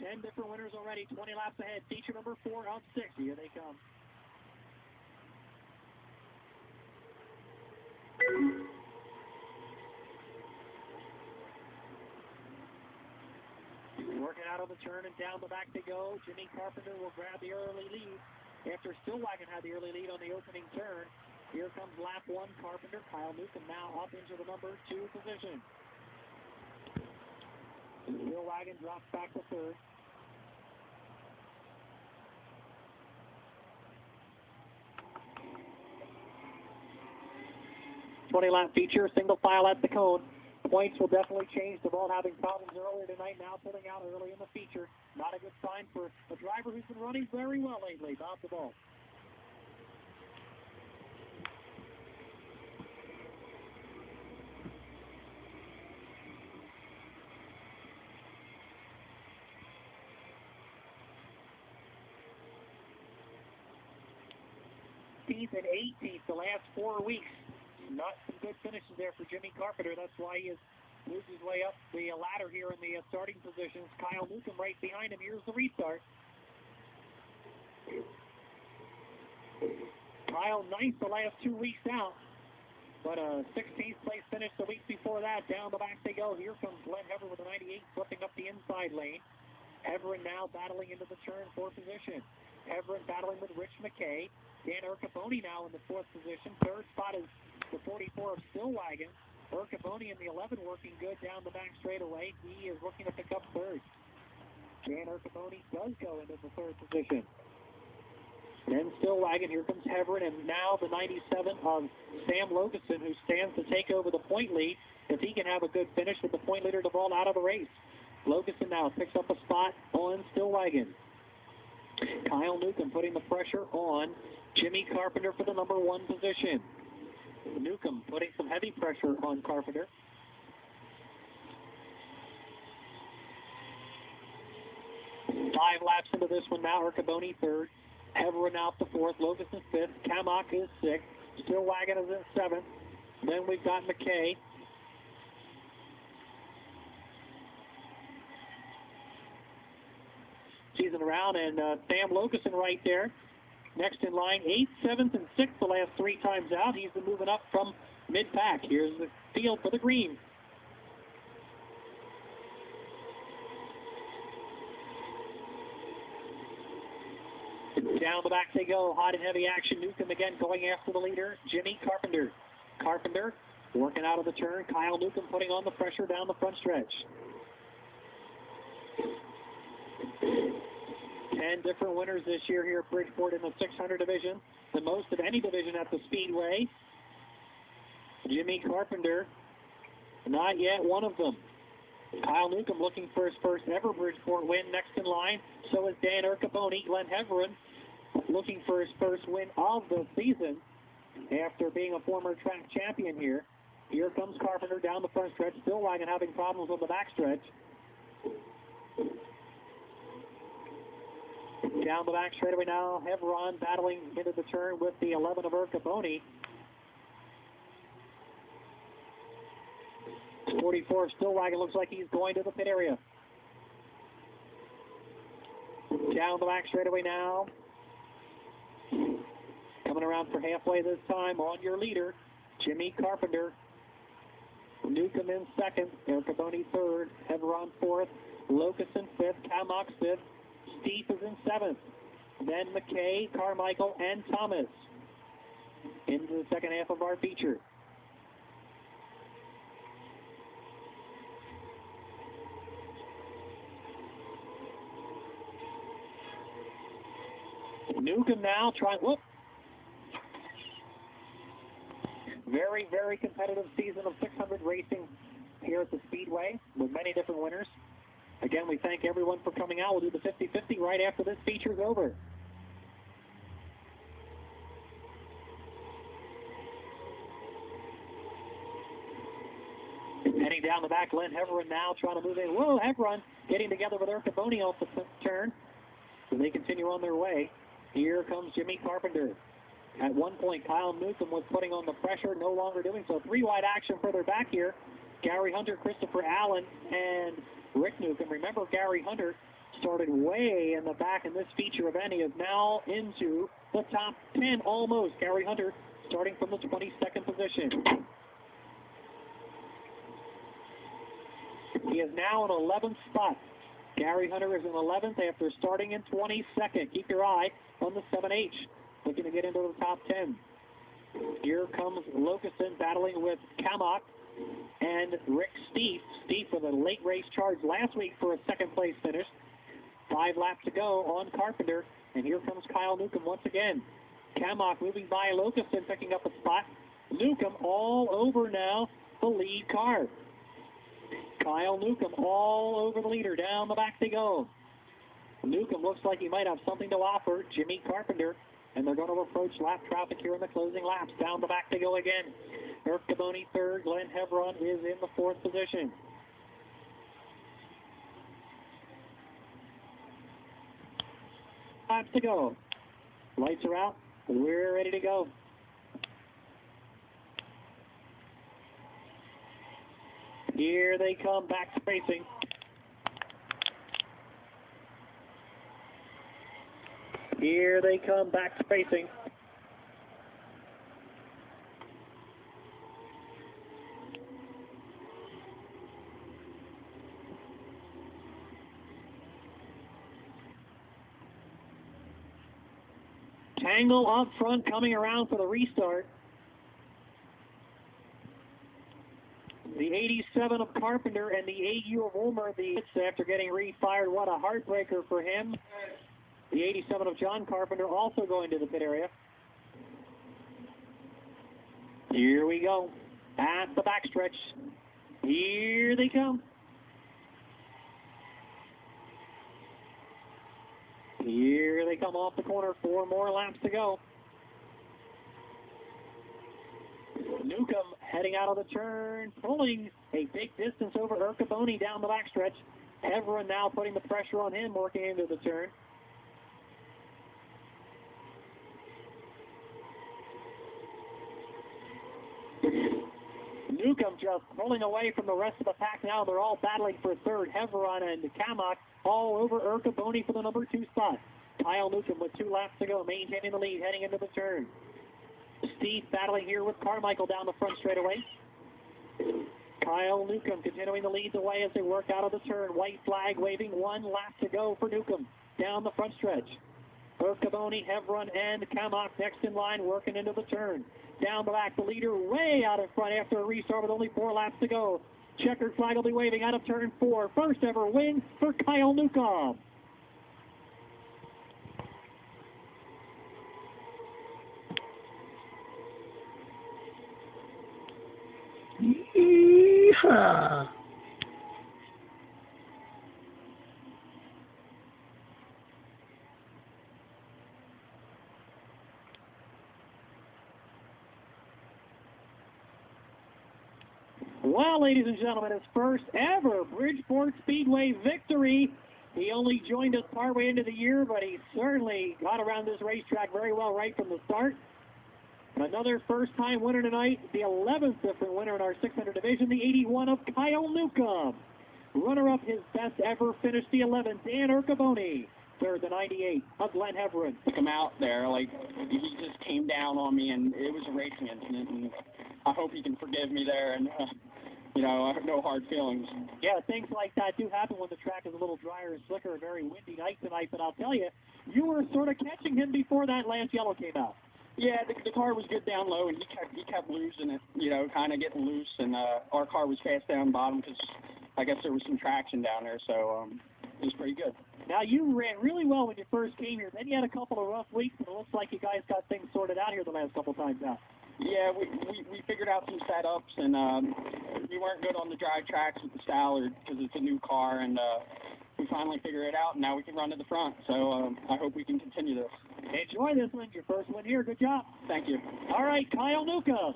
10 different winners already, 20 laps ahead. Feature number 4 of 6. Here they come. Working out of the turn and down the back they go. Jimmy Carpenter will grab the early lead after Stillwagon had the early lead on the opening turn. Here comes lap 1, Carpenter. Kyle Newcomb now up into the number 2 position. Stillwagon drops back to 3rd. lap feature, single file at the cone. Points will definitely change. The ball having problems earlier tonight, now pulling out early in the feature. Not a good sign for a driver who's been running very well lately. Bob the ball. And 18th the last 4 weeks. Not some good finishes there for Jimmy Carpenter. That's why he has moved his way up the ladder here in the starting positions. Kyle Newcomb right behind him. Here's the restart. Kyle ninth the last 2 weeks out, but a 16th place finish the week before that. Down the back they go. Here comes Glenn Hever with a 98, flipping up the inside lane. Everett now battling into the turn for position. Everett battling with Rich McKay. Dan Urcaboni now in the 4th position. 3rd spot is the 44 of Stillwagon. Urcaboni in the 11 working good down the back straightaway. He is looking to pick up 3rd. Dan Urcaboni does go into the 3rd position. Then Stillwagon, here comes Everett, and now the 97 of Sam Logeson, who stands to take over the point lead if he can have a good finish with the point leader Duvall out of the race. Logeson now picks up a spot on Stillwagon. Kyle Newcomb putting the pressure on Jimmy Carpenter for the number 1 position. Newcomb putting some heavy pressure on Carpenter. Five laps into this one now. Urcaboni 3rd. Hever now the 4th. Logeson 5th. Kamak is 6th. Stillwagon is in 7th. Then we've got McKay. Season around, and Sam Logeson right there. Next in line, 8th, 7th, and 6th the last 3 times out. He's been moving up from mid-pack. Here's the field for the green. Down the back they go. Hot and heavy action. Newcomb again going after the leader, Jimmy Carpenter. Carpenter working out of the turn. Kyle Newcomb putting on the pressure down the front stretch. 10 different winners this year here at Bridgeport in the 600 division, the most of any division at the Speedway. Jimmy Carpenter, not yet one of them. Kyle Newcomb looking for his first ever Bridgeport win. Next in line, so is Dan Urcaboni. Glenn Heverin looking for his first win of the season after being a former track champion here. Here comes Carpenter down the front stretch. Stillwagon having problems on the back stretch. Down the back straightaway now, Heveron battling into the turn with the 11 of Urcaboni. 44 of Stillwagon looks like he's going to the pit area. Down the back straightaway now. Coming around for halfway this time on your leader, Jimmy Carpenter. Newcomb in 2nd, Urcaboni 3rd, Heveron 4th, Logeson 5th, Kamak 5th. Steve is in 7th. Then McKay, Carmichael, and Thomas into the second half of our feature. Newcomb now trying, whoop. Very, very competitive season of 600 racing here at the Speedway with many different winners. Again, we thank everyone for coming out. We'll do the 50-50 right after this feature is over. Heading down the back, Glenn Heveron now trying to move in. Whoa, Heveron getting together with Urcaboni off the turn. So they continue on their way. Here comes Jimmy Carpenter. At one point, Kyle Newcomb was putting on the pressure, no longer doing so. 3 wide action further back here. Gary Hunter, Christopher Allen, and Rick Newcomb. Remember, Gary Hunter started way in the back in this feature event. He is now into the top 10 almost. Gary Hunter starting from the 22nd position. He is now in 11th spot. Gary Hunter is in 11th after starting in 22nd. Keep your eye on the 7H, looking to get into the top 10. Here comes Locuson battling with Kamak and Rick Steef. Steef with a late race charge last week for a second place finish. 5 laps to go on Carpenter, and here comes Kyle Newcomb once again. Kamak moving by Locuson, picking up a spot. Newcomb all over now the lead car. Kyle Newcomb all over the leader. Down the back they go. Newcomb looks like he might have something to offer. Jimmy Carpenter, and they're going to approach lap traffic here in the closing laps. Down the back they go again. Eric Caboni third. Glenn Hebron is in the 4th position. Laps to go. Lights are out. We're ready to go. Here they come, back to racing. Here they come, back to racing. Tangle up front, coming around for the restart. The 87 of Carpenter and the AU of Ulmer, after getting refired. What a heartbreaker for him. The 87 of John Carpenter also going to the pit area. Here we go. At the backstretch. Here they come. Here they come off the corner. 4 more laps to go. Newcomb heading out of the turn, pulling a big distance over Ercaboni down the backstretch. Everett now putting the pressure on him, working into the turn. Newcomb just pulling away from the rest of the pack now. They're all battling for third. Heveron and Kamak all over Ercaboni for the number 2 spot. Kyle Newcomb with 2 laps to go, maintaining the lead, heading into the turn. Steve battling here with Carmichael down the front straightaway. Kyle Newcomb continuing to lead the way as they work out of the turn. White flag waving, 1 lap to go for Newcomb down the front stretch. Ercaboni, Heveron, and Kamak next in line, working into the turn. Down the back, the leader way out in front after a restart with only 4 laps to go. Checkered flag will be waving out of turn 4. First ever win for Kyle Newcomb. Yeehaw. Well, ladies and gentlemen, his first ever Bridgeport Speedway victory. He only joined us partway into the year, but he certainly got around this racetrack very well right from the start. Another first-time winner tonight, the 11th different winner in our 600 division, the 81 of Kyle Newcomb. Runner-up, his best ever, finished the 11th, Dan Ercaboni. Third, the 98 of Glenn Hebron. Took him out there, like, he just came down on me, and it was a racing incident, and I hope he can forgive me there, and, you know, I have no hard feelings. Yeah, things like that do happen when the track is a little drier and slicker, a very windy night tonight, but I'll tell you, you were sort of catching him before that last yellow came out. Yeah, the car was good down low, and he kept losing it, you know, kind of getting loose, and our car was fast down bottom because I guess there was some traction down there, so it was pretty good. Now, you ran really well when you first came here. Then you had a couple of rough weeks, but it looks like you guys got things sorted out here the last couple times out. Yeah, we figured out some setups, and we weren't good on the dry tracks with the Stallard because it's a new car, and we finally figured it out, and now we can run to the front. So I hope we can continue this. Enjoy this one, your first one here. Good job. Thank you. All right, Kyle Newcomb.